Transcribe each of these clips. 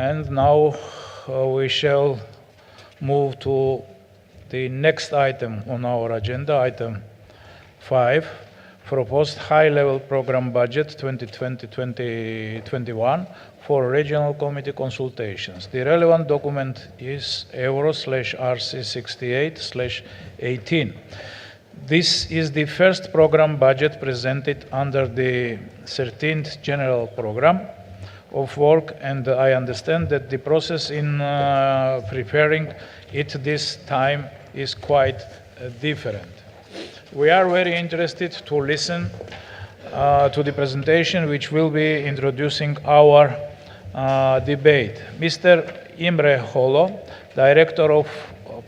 And now we shall move to the next item on our agenda, item 5, proposed high-level program budget 2020-2021 for regional committee consultations. The relevant document is Euro/RC68/18. This is the first program budget presented under the 13th General Program of Work, and I understand that the process in preparing it this time is quite different. We are very interested to listen to the presentation which will be introducing our debate. Mr. Imre Holo, Director of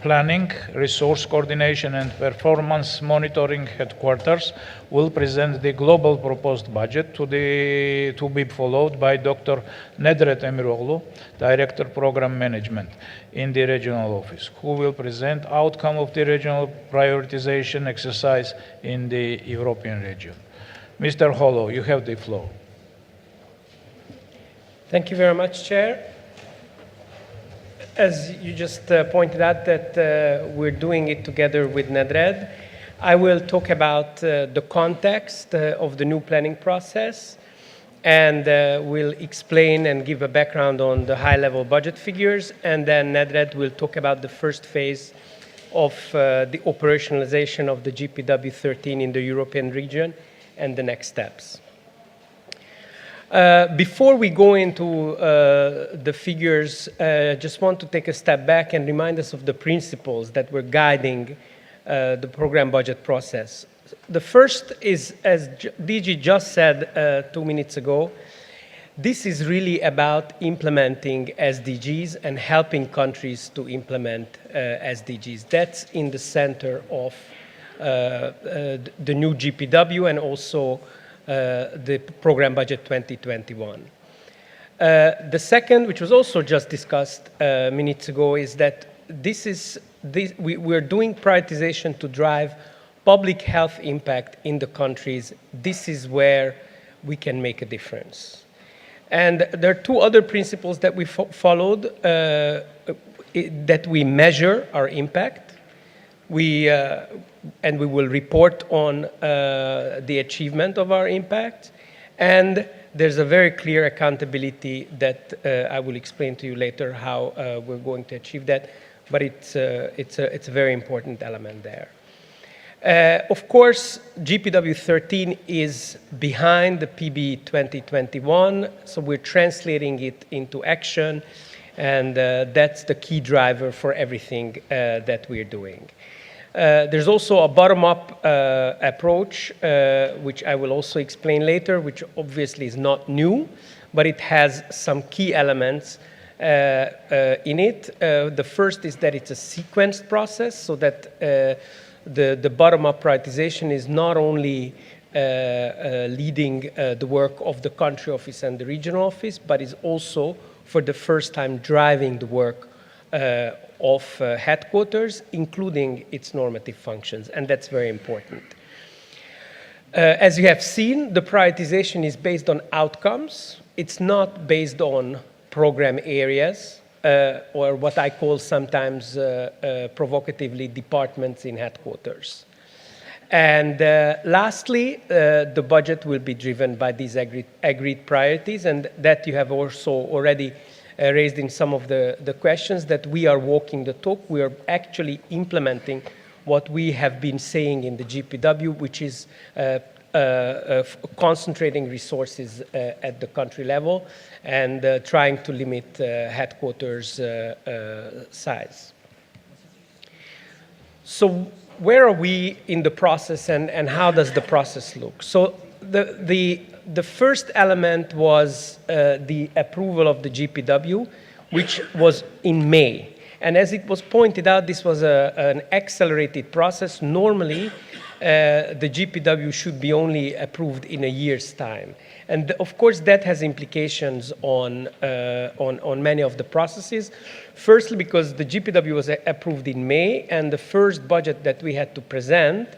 Planning, Resource Coordination and Performance Monitoring Headquarters, will present the global proposed budget to be followed by Dr. Nedret Emiroglu, Director Program Management in the Regional Office, who will present outcome of the regional prioritization exercise in the European region. Mr. Holo, you have the floor. Thank you very much, Chair. As you just pointed out that we're doing it together with Nedred, I will talk about the context of the new planning process, and will explain and give a background on the high-level budget figures, and then Nedred will talk about the first phase of the operationalization of the GPW 13 in the European region and the next steps. Before we go into the figures, I just want to take a step back and remind us of the principles that were guiding the program budget process. The first is, as DG just said 2 minutes ago, this is really about implementing SDGs and helping countries to implement SDGs. That's in the center of the new GPW and also the program budget 2021. The second, which was also just discussed minutes ago, is that we're doing prioritization to drive public health impact in the countries. This is where we can make a difference. And there are two other principles that we followed, that we measure our impact. And we will report on the achievement of our impact. And there's a very clear accountability that I will explain to you later how we're going to achieve that. But it's a very important element there. Of course, GPW 13 is behind the PB 2021, so we're translating it into action, and that's the key driver for everything that we're doing. There's also a bottom-up approach, which I will also explain later, which obviously is not new, but it has some key elements in it. The first is that it's a sequenced process, so that the bottom-up prioritization is not only leading the work of the country office and the regional office, but is also, for the first time, driving the work of headquarters, including its normative functions, and that's very important. As you have seen, the prioritization is based on outcomes. It's not based on program areas, or what I call sometimes provocatively departments in headquarters. And lastly, the budget will be driven by these agreed priorities, and that you have also already raised in some of the questions, that we are walking the talk. We are actually implementing what we have been saying in the GPW, which is concentrating resources at the country level and trying to limit headquarters size. So where are we in the process, and how does the process look? So the first element was the approval of the GPW, which was in May. And as it was pointed out, this was an accelerated process. Normally, the GPW should be only approved in a year's time. And of course, that has implications on many of the processes. Firstly, because the GPW was approved in May, and the first budget that we had to present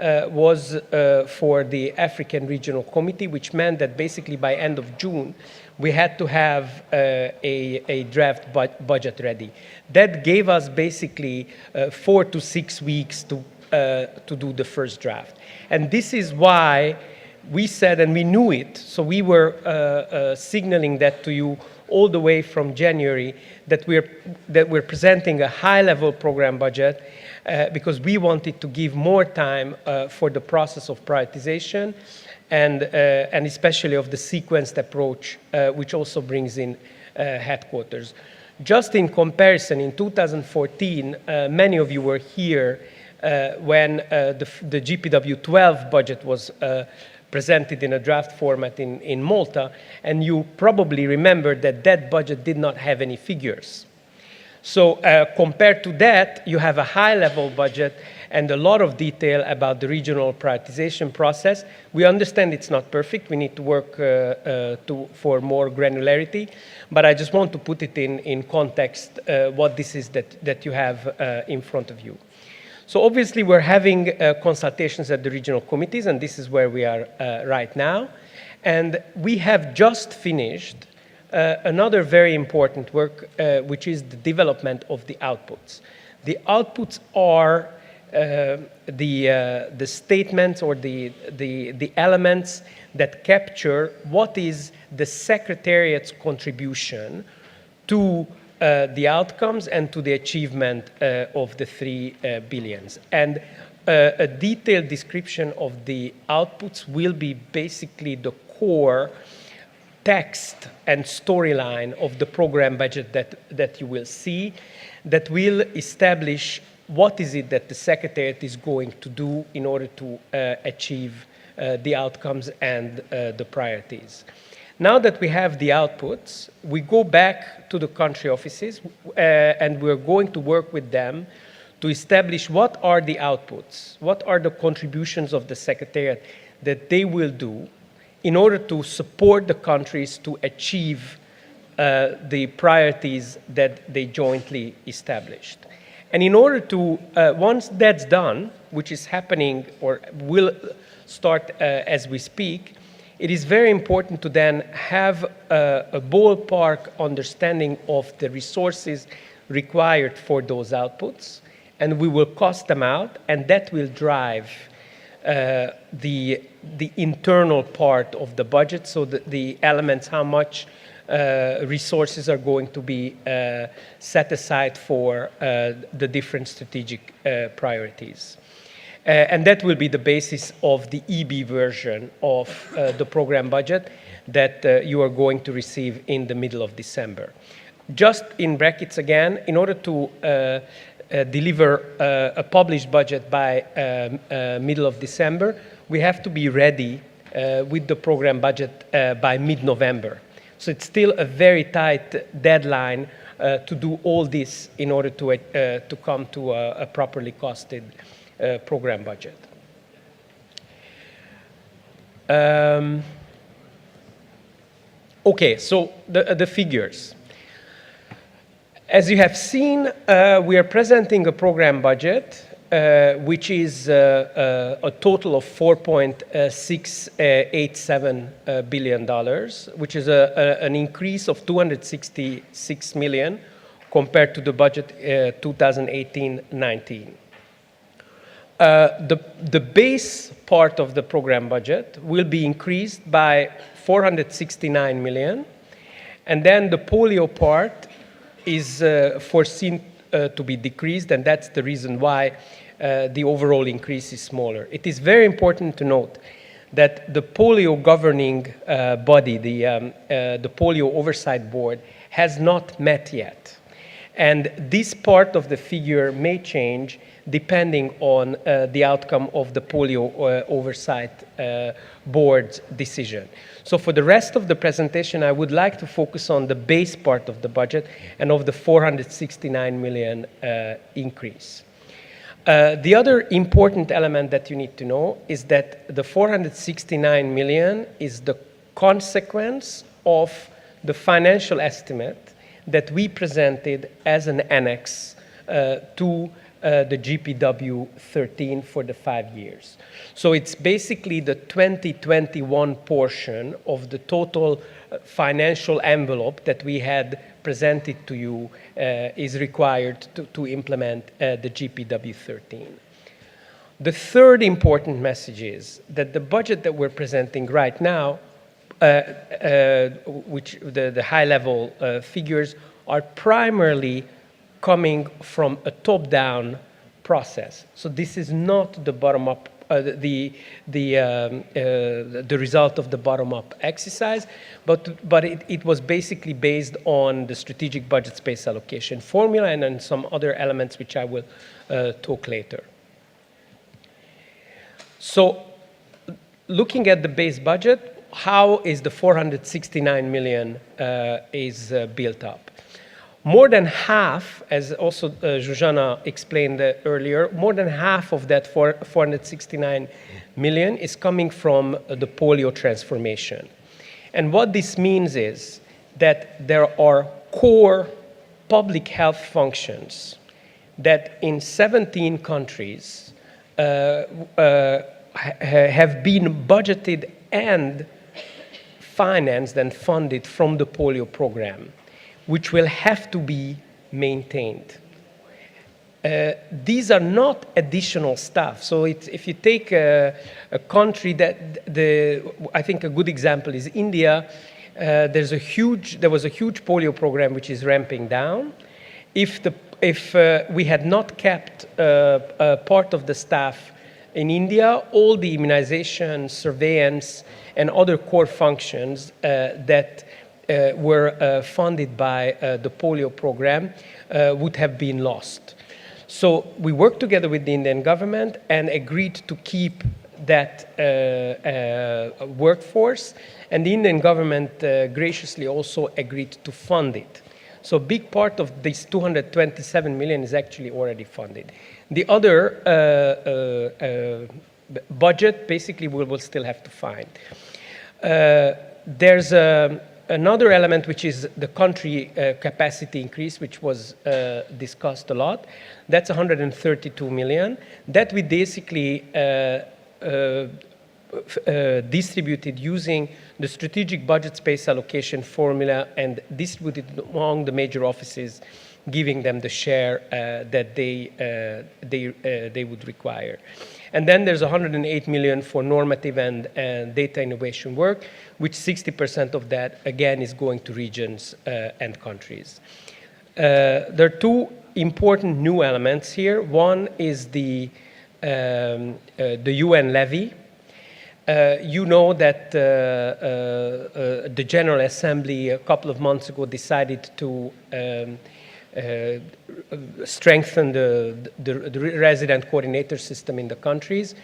was for the African Regional Committee, which meant that basically by end of June, we had to have a draft budget ready. That gave us basically 4 to 6 weeks to do the first draft. And this is why we said, and we knew it, so we were signaling that to you all the way from January, that we're presenting a high-level program budget because we wanted to give more time for the process of prioritization and especially of the sequenced approach, which also brings in headquarters. Just in comparison, in 2014, many of you were here when the GPW 12 budget was presented in a draft format in Malta, and you probably remember that that budget did not have any figures. So compared to that, you have a high-level budget and a lot of detail about the regional prioritization process. We understand it's not perfect. We need to work for more granularity, but I just want to put it in context what this is that you have in front of you. So obviously, we're having consultations at the regional committees, and this is where we are right now. And we have just finished another very important work, which is the development of the outputs. The outputs are the statements or the elements that capture what is the Secretariat's contribution to the outcomes and to the achievement of the 3 billions. And a detailed description of the outputs will be basically the core text and storyline of the program budget that you will see, that will establish what is it that the Secretariat is going to do in order to achieve the outcomes and the priorities. Now that we have the outputs, we go back to the country offices and we're going to work with them to establish what are the outputs, what are the contributions of the Secretariat that they will do in order to support the countries to achieve the priorities that they jointly established. And in order to, once that's done, which is happening or will start as we speak, it is very important to then have a ballpark understanding of the resources required for those outputs, and we will cost them out, and that will drive the internal part of the budget, so the elements, how much resources are going to be set aside for the different strategic priorities. And that will be the basis of the EB version of the program budget that you are going to receive in the middle of December. Just in brackets again, in order to deliver a published budget by middle of December, we have to be ready with the program budget by mid-November. So it's still a very tight deadline to do all this in order to come to a properly costed program budget. Okay, so the figures. As you have seen, we are presenting a program budget which is a total of $4.687 billion, which is an increase of $266 million compared to the budget 2018-19. The base part of the program budget will be increased by $469 million, and then the polio part is foreseen to be decreased, and that's the reason why the overall increase is smaller. It is very important to note that the polio governing body, the polio oversight board, has not met yet. And this part of the figure may change depending on the outcome of the polio oversight board's decision. So for the rest of the presentation, I would like to focus on the base part of the budget and of the $469 million increase. The other important element that you need to know is that the $469 million is the consequence of the financial estimate that we presented as an annex to the GPW 13 for the 5 years. So it's basically the 2021 portion of the total financial envelope that we had presented to you is required to implement the GPW 13. The third important message is that the budget that we're presenting right now, which the high-level figures, are primarily coming from a top-down process. So this is not the bottom-up, the result of the bottom-up exercise, but it was basically based on the strategic budget space allocation formula and then some other elements which I will talk later. So looking at the base budget, how is the 469 million is built up? More than half, as also Zsuzsanna explained earlier, more than half of that 469 million is coming from the polio transformation. And what this means is that there are core public health functions that in 17 countries have been budgeted and financed and funded from the polio program, which will have to be maintained. These are not additional stuff. So if you take a country that I think a good example is India, there was a huge polio program which is ramping down. If we had not kept part of the staff in India, all the immunization, surveillance, and other core functions that were funded by the polio program would have been lost. So we worked together with the Indian government and agreed to keep that workforce, and the Indian government graciously also agreed to fund it. So a big part of this 227 million is actually already funded. The other budget, basically, we will still have to find. There's another element, which is the country capacity increase, which was discussed a lot. That's 132 million. That we basically distributed using the strategic budget space allocation formula and distributed among the major offices, giving them the share that they would require. And then there's 108 million for normative and data innovation work, which 60% of that, again, is going to regions and countries. There are two important new elements here. One is the UN levy. You know that the General Assembly a couple of months ago decided to strengthen the resident coordinator system in the countries,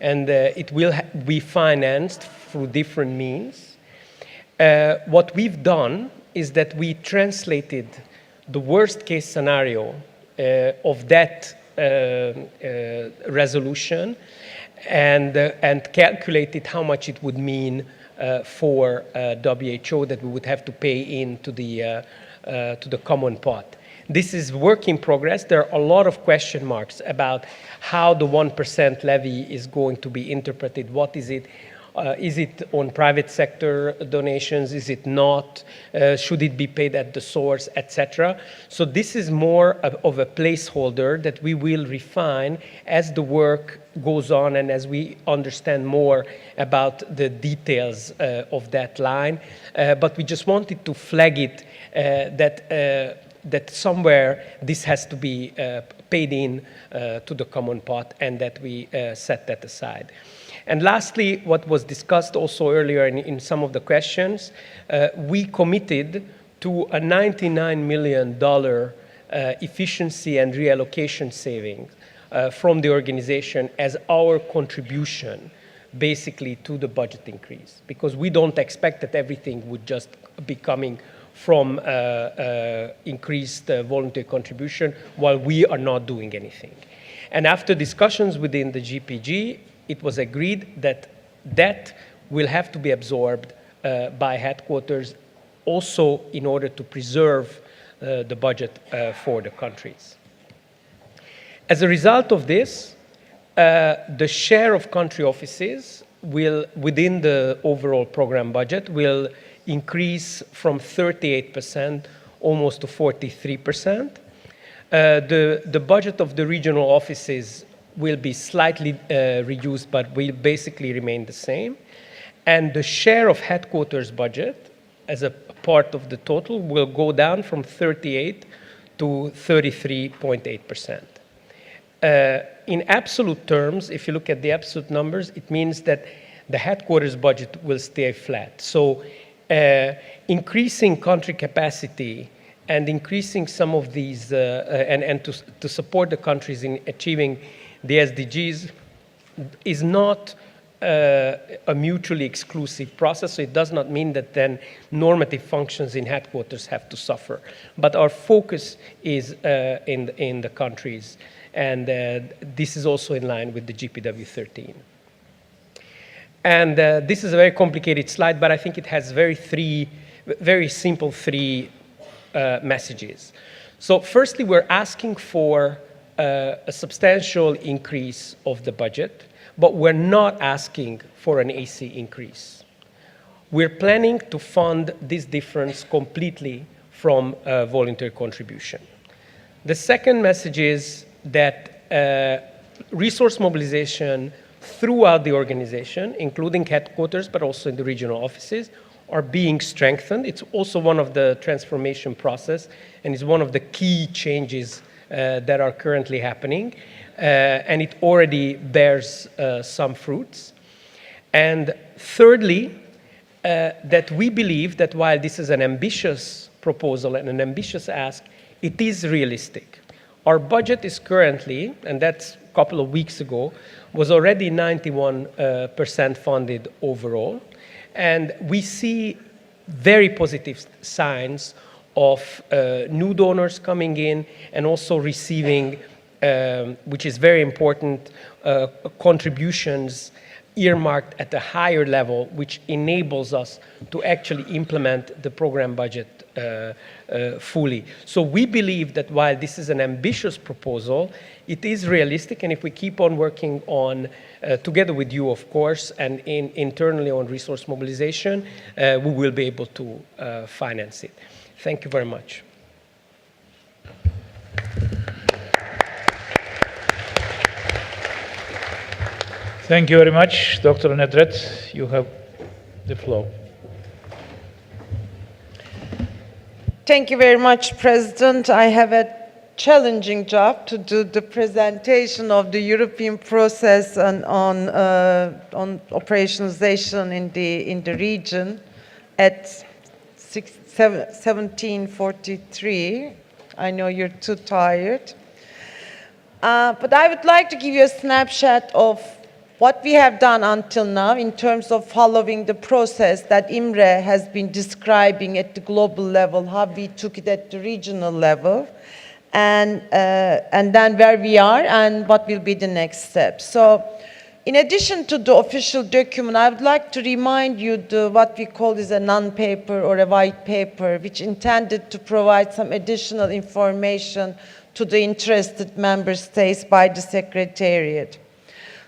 and it will be financed through different means. What we've done is that we translated the worst case scenario of that resolution and calculated how much it would mean for WHO that we would have to pay into the common pot. This is work in progress. There are a lot of question marks about how the 1% levy is going to be interpreted. What is it? Is it on private sector donations? Is it not? Should it be paid at the source, etc.? So this is more of a placeholder that we will refine as the work goes on and as we understand more about the details of that line. But we just wanted to flag it that somewhere this has to be paid in to the common pot and that we set that aside. And lastly, what was discussed also earlier in some of the questions, we committed to a $99 million efficiency and reallocation savings from the organization as our contribution basically to the budget increase, because we don't expect that everything would just be coming from increased voluntary contribution while we are not doing anything. And after discussions within the GPG, it was agreed that that will have to be absorbed by headquarters also in order to preserve the budget for the countries. As a result of this, the share of country offices will, within the overall program budget, will increase from 38% almost to 43%. The budget of the regional offices will be slightly reduced, but will basically remain the same. And the share of headquarters budget as a part of the total will go down from 38 to 33.8%. In absolute terms, if you look at the absolute numbers, it means that the headquarters budget will stay flat. So increasing country capacity and increasing some of these, and to support the countries in achieving the SDGs is not a mutually exclusive process. So it does not mean that then normative functions in headquarters have to suffer. But our focus is in the countries. And this is also in line with the GPW 13. And this is a very complicated slide, but I think it has very simple three messages. So firstly, we're asking for a substantial increase of the budget, but we're not asking for an AC increase. We're planning to fund this difference completely from voluntary contribution. The second message is that resource mobilization throughout the organization, including headquarters, but also in the regional offices, are being strengthened. It's also one of the transformation process and is one of the key changes that are currently happening. And it already bears some fruits. And thirdly, that we believe that while this is an ambitious proposal and an ambitious ask, it is realistic. Our budget is currently, and that's a couple of weeks ago, was already 91% funded overall. And we see very positive signs of new donors coming in and also receiving, which is very important, contributions earmarked at a higher level, which enables us to actually implement the program budget fully. So we believe that while this is an ambitious proposal, it is realistic, and if we keep on working on, together with you, of course, and internally on resource mobilization, we will be able to finance it. Thank you very much. Thank you very much, Dr. Nedret. You have the floor. Thank you very much, President. I have a challenging job to do the presentation of the European process on operationalization in the region at 17:43. I know you're too tired. But I would like to give you a snapshot of what we have done until now in terms of following the process that Imre has been describing at the global level, how we took it at the regional level, and then where we are and what will be the next step. So in addition to the official document, I would like to remind you what we call is a non-paper or a white paper, which intended to provide some additional information to the interested member states by the Secretariat.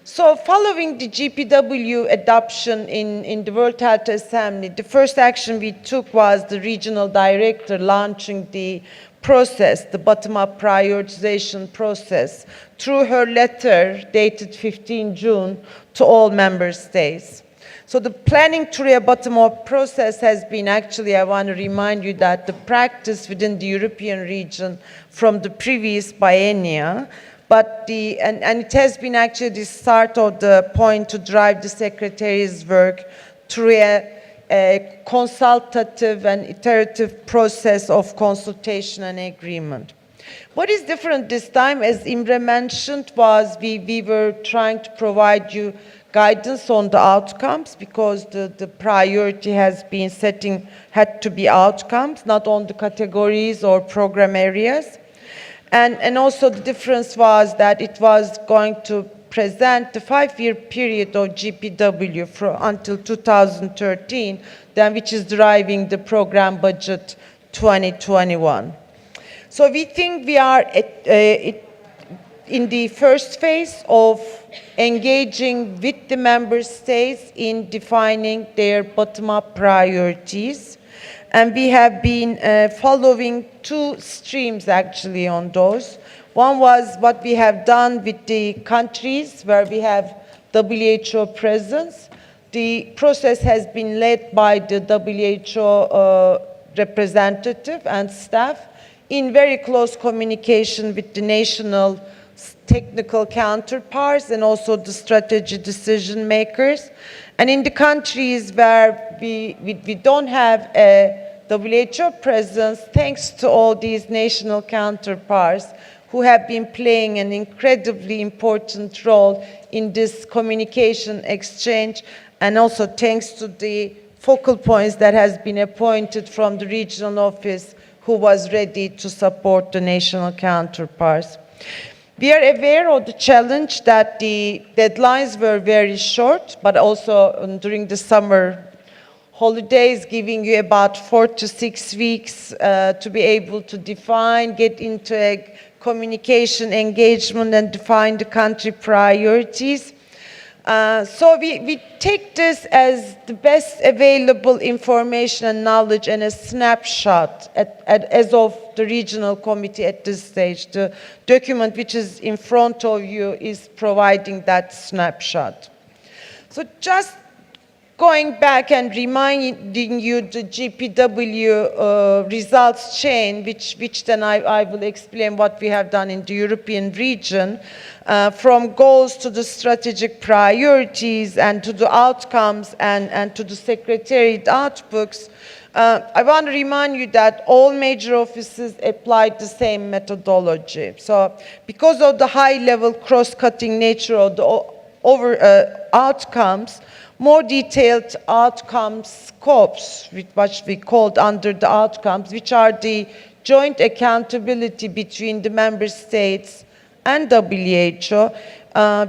So following the GPW adoption in the World Health Assembly, the first action we took was the regional director launching the process, the bottom-up prioritization process, through her letter dated 15 June to all member states. So the planning through a bottom-up process has been actually, I want to remind you that the practice within the European region from the previous biennia, but and it has been actually the start of the point to drive the Secretary's work through a consultative and iterative process of consultation and agreement. What is different this time, as Imre mentioned, was we were trying to provide you guidance on the outcomes, because the priority has been had to be outcomes, not on the categories or program areas. And also the difference was that it was going to present the 5-year period of GPW until 2013, then which is driving the program budget 2021. So we think we are in the first phase of engaging with the member states in defining their bottom-up priorities. And we have been following two streams actually on those. One was what we have done with the countries where we have WHO presence. The process has been led by the WHO representative and staff in very close communication with the national technical counterparts and also the strategy decision makers. And in the countries where we don't have a WHO presence, thanks to all these national counterparts who have been playing an incredibly important role in this communication exchange, and also thanks to the focal points that has been appointed from the regional office who was ready to support the national counterparts. We are aware of the challenge that the deadlines were very short, but also during the summer holidays, giving you about 4 to 6 weeks to be able to define, get into a communication engagement and define the country priorities. So we take this as the best available information and knowledge and a snapshot as of the regional committee at this stage. The document which is in front of you is providing that snapshot. So just going back and reminding you the GPW results chain, which then I will explain what we have done in the European region, from goals to the strategic priorities and to the outcomes and to the secretariat outputs. I want to remind you that all major offices applied the same methodology. So because of the high-level cross-cutting nature of the outcomes, more detailed outcome scopes, which we called under the outcomes, which are the joint accountability between the member states and WHO.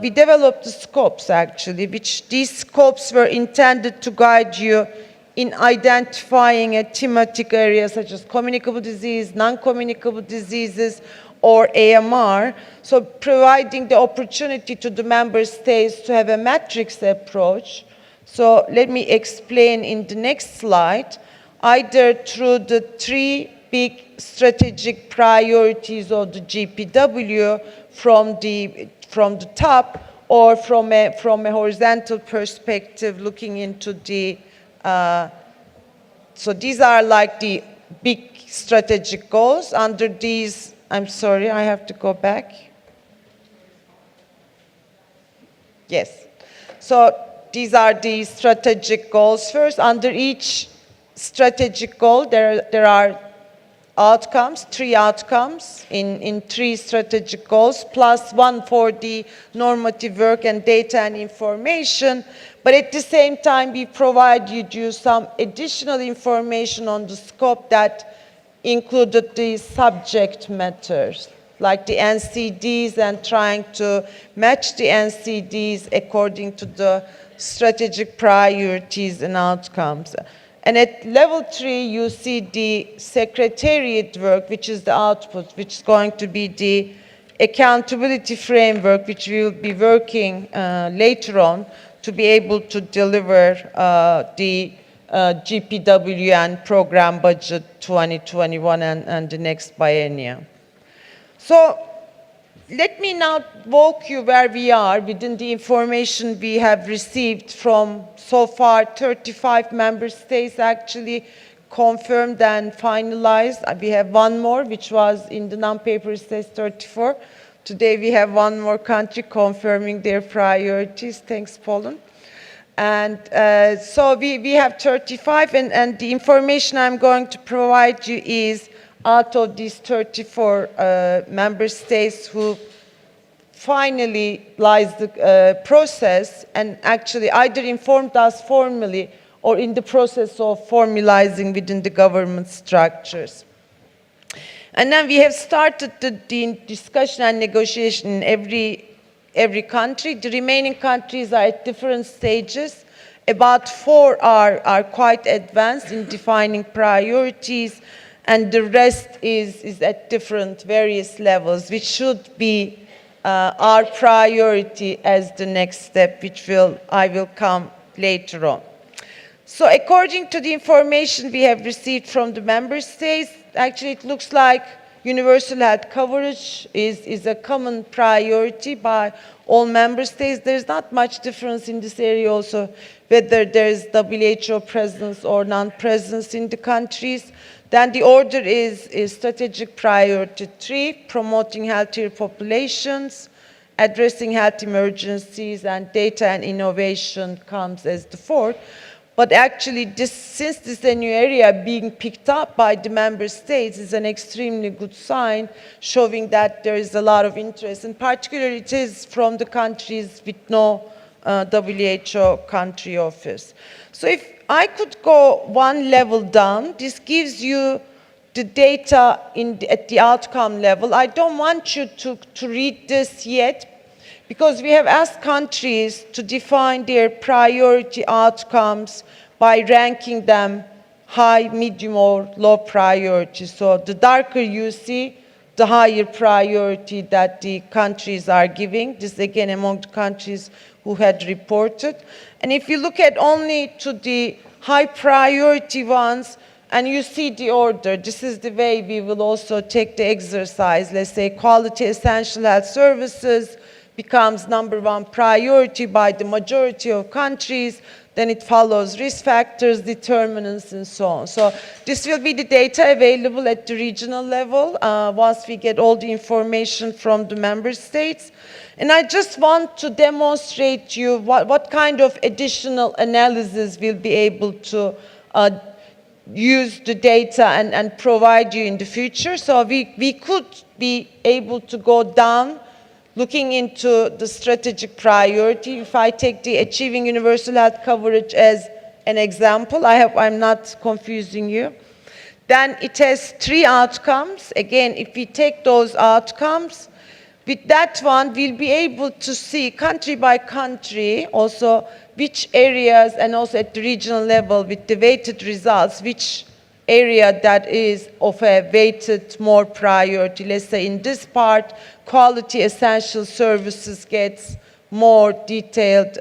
We developed the scopes actually, which these scopes were intended to guide you in identifying a thematic area such as communicable disease, non-communicable diseases, or AMR, so providing the opportunity to the member states to have a matrix approach. So let me explain in the next slide, either through the 3 big strategic priorities of the GPW from the top, or from a horizontal perspective looking into the, so these are like the big strategic goals. Under these, I'm sorry, I have to go back. Yes. So these are the strategic goals. First, under each strategic goal, there are outcomes, 3 outcomes in 3 strategic goals, plus 1 for the normative work and data and information. But at the same time, we provide you some additional information on the scope that included the subject matters, like the NCDs, and trying to match the NCDs according to the strategic priorities and outcomes. And at level 3, you see the secretariat work, which is the output, which is going to be the accountability framework, which we will be working later on to be able to deliver the GPW and program budget 2021 and the next biennium. So let me now walk you where we are within the information we have received from so far 35 member states actually confirmed and finalized. We have one more, which was in the non-paper states 34. Today we have one more country confirming their priorities. Thanks, Poland. And so we have 35, and the information I'm going to provide you is out of these 34 member states who finalized the process and actually either informed us formally or in the process of formalizing within the government structures. And then we have started the discussion and negotiation in every country. The remaining countries are at different stages. About 4 are quite advanced in defining priorities, and the rest is at different various levels, which should be our priority as the next step, which I will come later on. So according to the information we have received from the member states, actually it looks like universal health coverage is a common priority by all member states. There's not much difference in this area also, whether there's WHO presence or non-presence in the countries. Then the order is strategic priority 3, promoting healthier populations, addressing health emergencies, and data and innovation comes as the 4th. But actually, since this is a new area being picked up by the member states is an extremely good sign, showing that there is a lot of interest, and particularly it is from the countries with no WHO country office. So if I could go one level down, this gives you the data at the outcome level. I don't want you to read this yet, because we have asked countries to define their priority outcomes by ranking them high, medium, or low priority. So the darker you see, the higher priority that the countries are giving. This again among the countries who had reported. And if you look at only to the high priority ones, and you see the order, this is the way we will also take the exercise. Let's say quality essential health services becomes #1 priority by the majority of countries, then it follows risk factors, determinants, and so on. So this will be the data available at the regional level once we get all the information from the member states. And I just want to demonstrate you what kind of additional analysis we'll be able to use the data and provide you in the future. So we could be able to go down looking into the strategic priority. If I take the achieving universal health coverage as an example, I hope I'm not confusing you. Then it has 3 outcomes. Again, if we take those outcomes, with that one, we'll be able to see country by country also which areas, and also at the regional level with the weighted results, which area that is of a weighted more priority. Let's say in this part, quality essential services gets more detailed,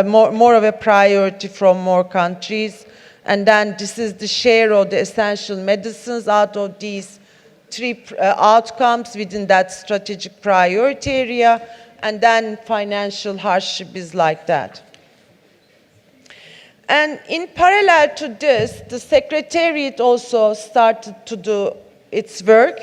more of a priority from more countries. And then this is the share of the essential medicines out of these 3 outcomes within that strategic priority area. And then financial hardship is like that. And in parallel to this, the Secretariat also started to do its work.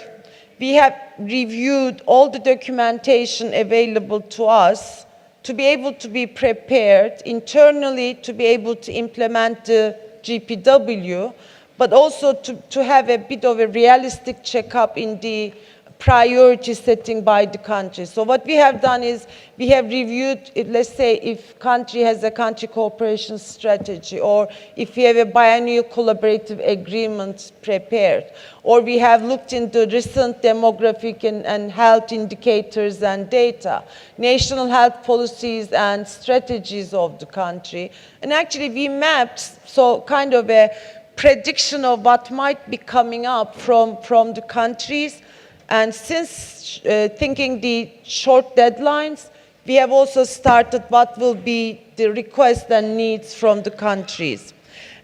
We have reviewed all the documentation available to us to be able to be prepared internally to be able to implement the GPW, but also to have a bit of a realistic checkup in the priority setting by the country. So what we have done is we have reviewed, let's say if country has a country cooperation strategy, or if we have a biennial collaborative agreement prepared, or we have looked into recent demographic and health indicators and data, national health policies and strategies of the country. And actually we mapped so kind of a prediction of what might be coming up from the countries. And since thinking the short deadlines, we have also started what will be the requests and needs from the countries.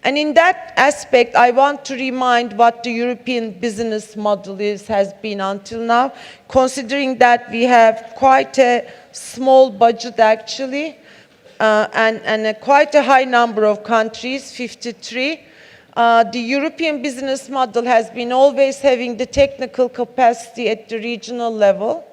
And in that aspect, I want to remind what the European business model has been until now, considering that we have quite a small budget actually, and quite a high number of countries, 53. The European business model has been always having the technical capacity at the regional level,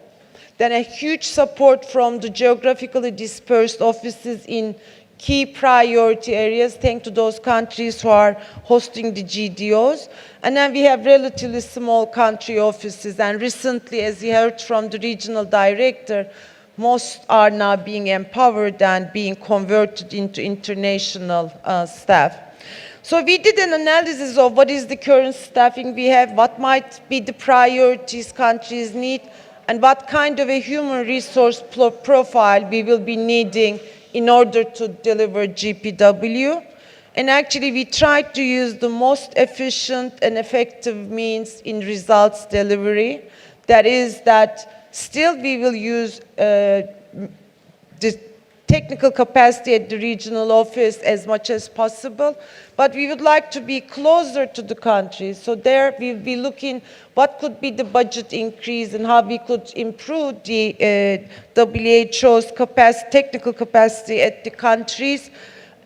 then a huge support from the geographically dispersed offices in key priority areas, thanks to those countries who are hosting the GDOs. And then we have relatively small country offices, and recently, as you heard from the regional director, most are now being empowered and being converted into international staff. So we did an analysis of what is the current staffing we have, what might be the priorities countries need, and what kind of a human resource profile we will be needing in order to deliver GPW. And actually we tried to use the most efficient and effective means in results delivery. That is that still we will use the technical capacity at the regional office as much as possible, but we would like to be closer to the countries. So there we'll be looking what could be the budget increase and how we could improve the WHO's capacity, technical capacity at the countries,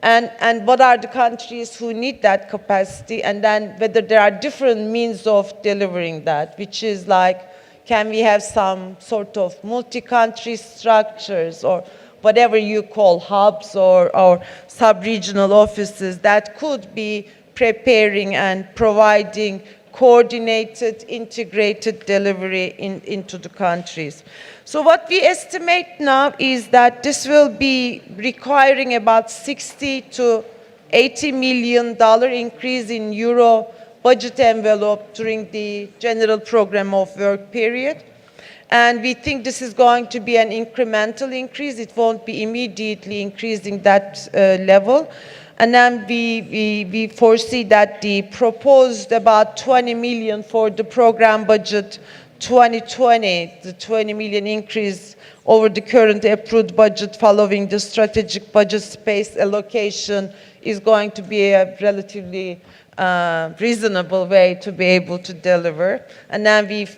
and what are the countries who need that capacity, and then whether there are different means of delivering that, which is like, can we have some sort of multi-country structures or whatever you call hubs or sub-regional offices that could be preparing and providing coordinated, integrated delivery into the countries. So what we estimate now is that this will be requiring about 60 to 80 million dollar increase in euro budget envelope during the general program of work period. And we think this is going to be an incremental increase. It won't be immediately increasing that level. And then we foresee that the proposed about 20 million for the program budget 2020, the 20 million increase over the current approved budget following the strategic budget space allocation is going to be a relatively reasonable way to be able to deliver. And then we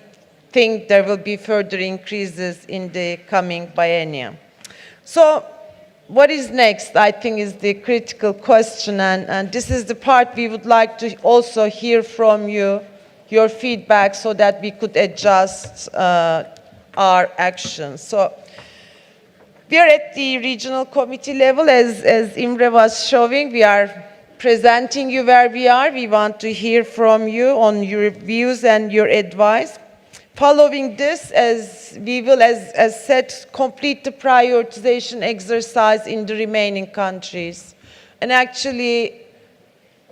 think there will be further increases in the coming biennium. So what is next, I think, is the critical question, and this is the part we would like to also hear from you, your feedback, so that we could adjust our actions. So we are at the regional committee level, as Imre was showing. We are presenting you where we are. We want to hear from you on your views and your advice. Following this, as we will, as said, complete the prioritization exercise in the remaining countries. And actually,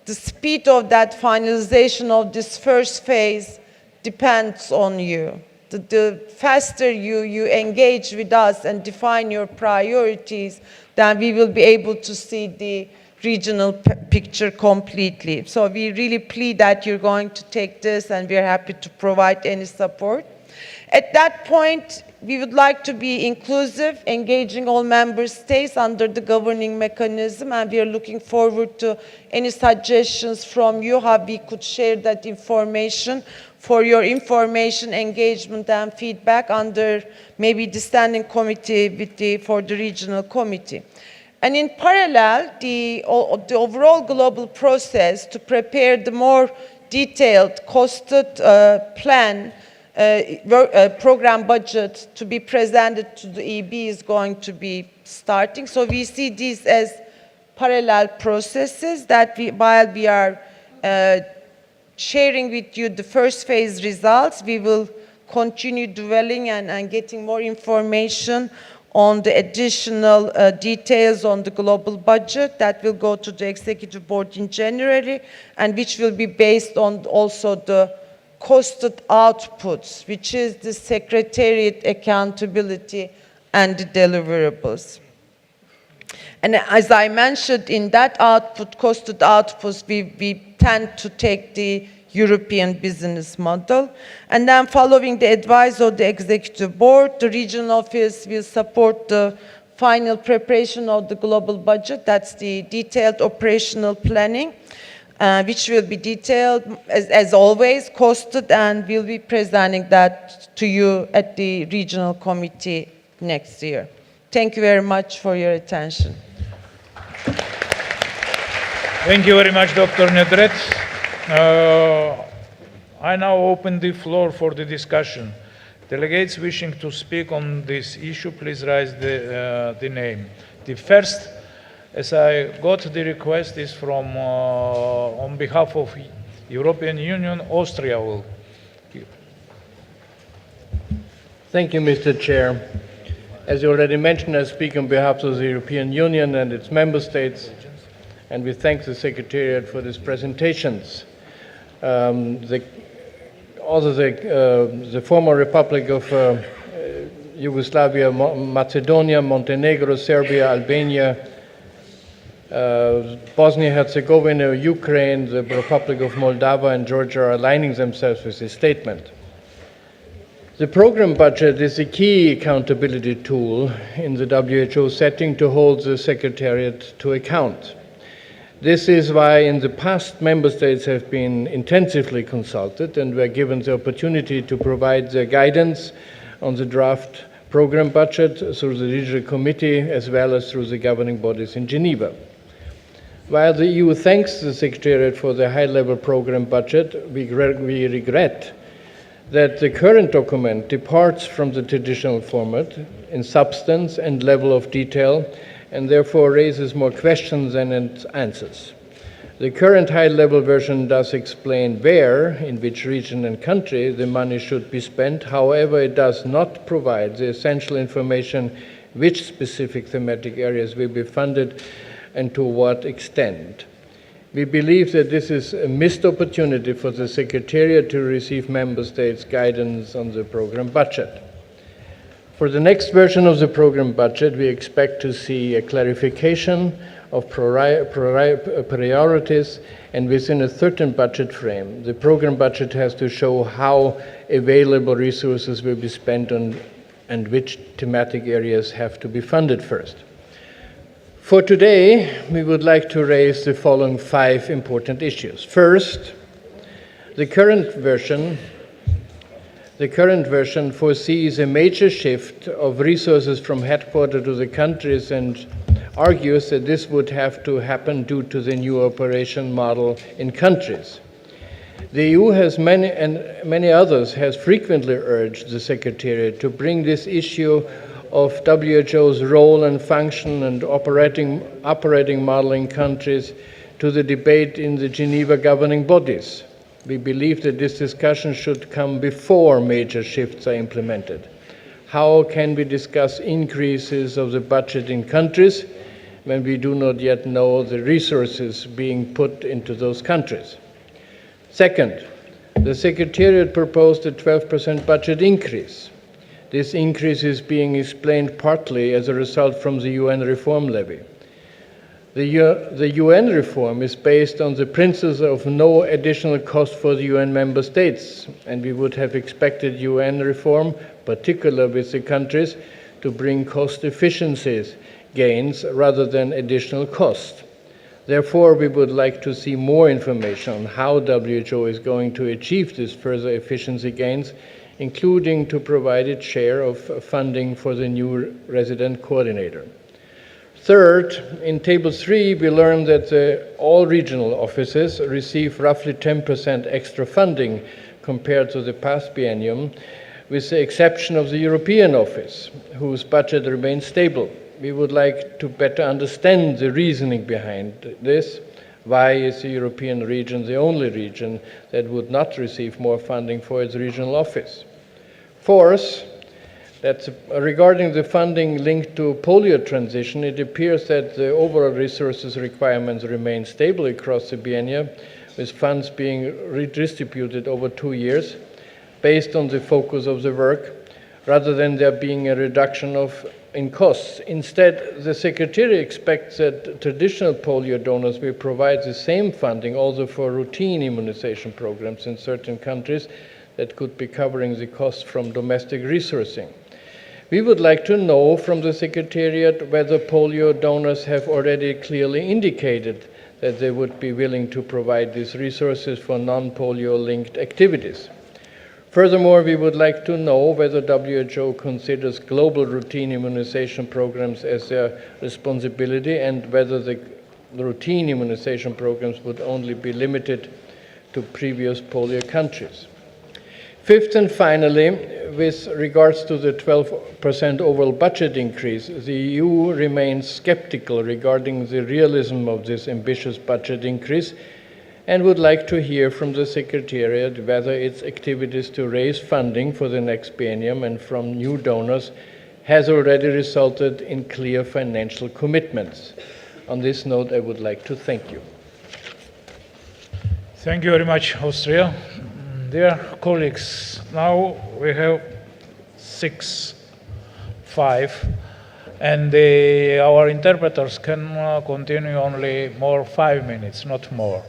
the speed of that finalization of this first phase depends on you. The faster you engage with us and define your priorities, then we will be able to see the regional picture completely. So we really plead that you're going to take this, and we're happy to provide any support. At that point, we would like to be inclusive, engaging all member states under the governing mechanism, and we are looking forward to any suggestions from you how we could share that information for your information, engagement, and feedback under maybe the standing committee for the regional committee. And in parallel, the overall global process to prepare the more detailed, costed plan, program budget to be presented to the EB is going to be starting. So we see these as parallel processes that while we are sharing with you the first phase results, we will continue dwelling and getting more information on the additional details on the global budget that will go to the executive board in January, and which will be based on also the costed outputs, which is the secretariat accountability and the deliverables. And as I mentioned, in that output, costed outputs, we tend to take the European business model. And then following the advice of the executive board, the regional office will support the final preparation of the global budget. That's the detailed operational planning, which will be detailed, as always, costed, and we'll be presenting that to you at the regional committee next year. Thank you very much for your attention. Thank you very much, Dr. Nedret. I now open the floor for the discussion. Delegates wishing to speak on this issue, please raise the name. The first, as I got the request, is from, on behalf of European Union, Austria will. Thank you, Mr. Chair. As you already mentioned, I speak on behalf of the European Union and its member states, and we thank the Secretariat for these presentations. The former Republic of Yugoslavia, Macedonia, Montenegro, Serbia, Albania, Bosnia-Herzegovina, Ukraine, the Republic of Moldova, and Georgia are aligning themselves with this statement. The program budget is a key accountability tool in the WHO setting to hold the Secretariat to account. This is why in the past member states have been intensively consulted and were given the opportunity to provide their guidance on the draft program budget through the Regional Committee as well as through the governing bodies in Geneva. While the EU thanks the Secretariat for the high-level program budget, we regret that the current document departs from the traditional format in substance and level of detail and therefore raises more questions than it answers. The current high-level version does explain where, in which region and country, the money should be spent. However, it does not provide the essential information which specific thematic areas will be funded and to what extent. We believe that this is a missed opportunity for the Secretariat to receive Member States' guidance on the program budget. For the next version of the program budget, we expect to see a clarification of priorities, and within a certain budget frame. The program budget has to show how available resources will be spent on and which thematic areas have to be funded first. For today, we would like to raise the following 5 important issues. First, the current version foresees a major shift of resources from headquarters to the countries and argues that this would have to happen due to the new operation model in countries. The EU has many others has frequently urged the Secretariat to bring this issue of WHO's role and function and operating model in countries to the debate in the Geneva governing bodies. We believe that this discussion should come before major shifts are implemented. How can we discuss increases of the budget in countries when we do not yet know the resources being put into those countries? Second, the Secretariat proposed a 12% budget increase. This increase is being explained partly as a result from the UN reform levy. The UN reform is based on the principle of no additional cost for the UN member states, and we would have expected UN reform, particularly with the countries, to bring cost efficiencies gains rather than additional cost. Therefore, we would like to see more information on how WHO is going to achieve these further efficiency gains, including to provide its share of funding for the new resident coordinator. Third, in Table 3, we learned that all regional offices receive roughly 10% extra funding compared to the past biennium, with the exception of the European office, whose budget remains stable. We would like to better understand the reasoning behind this. Why is the European region the only region that would not receive more funding for its regional office? Fourth, regarding the funding linked to polio transition, it appears that the overall resources requirements remain stable across the biennia, with funds being redistributed over 2 years based on the focus of the work, rather than there being a reduction in costs. Instead, the Secretariat expects that traditional polio donors will provide the same funding also for routine immunization programs in certain countries that could be covering the costs from domestic resourcing. We would like to know from the Secretariat whether polio donors have already clearly indicated that they would be willing to provide these resources for non-polio linked activities. Furthermore, we would like to know whether WHO considers global routine immunization programs as their responsibility and whether the routine immunization programs would only be limited to previous polio countries. Fifth and finally, with regards to the 12% overall budget increase, the EU remains skeptical regarding the realism of this ambitious budget increase and would like to hear from the Secretariat whether its activities to raise funding for the next biennium and from new donors has already resulted in clear financial commitments. On this note, I would like to thank you. Thank you very much, Austria. Dear colleagues, now we have 5, and our interpreters can continue only 5 minutes, not more.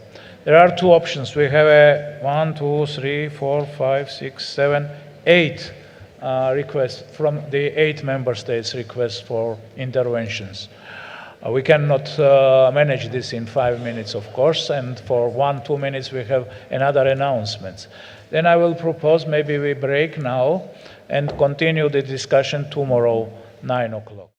There are 2 options. We have 1, 2, 3, 4, 5, 6, 7, 8 requests, from the 8 member states' requests for interventions. We cannot manage this in 5 minutes, of course, and for 1-2 minutes we have another announcement. Then I will propose maybe we break now and continue the discussion tomorrow, 9 o'clock.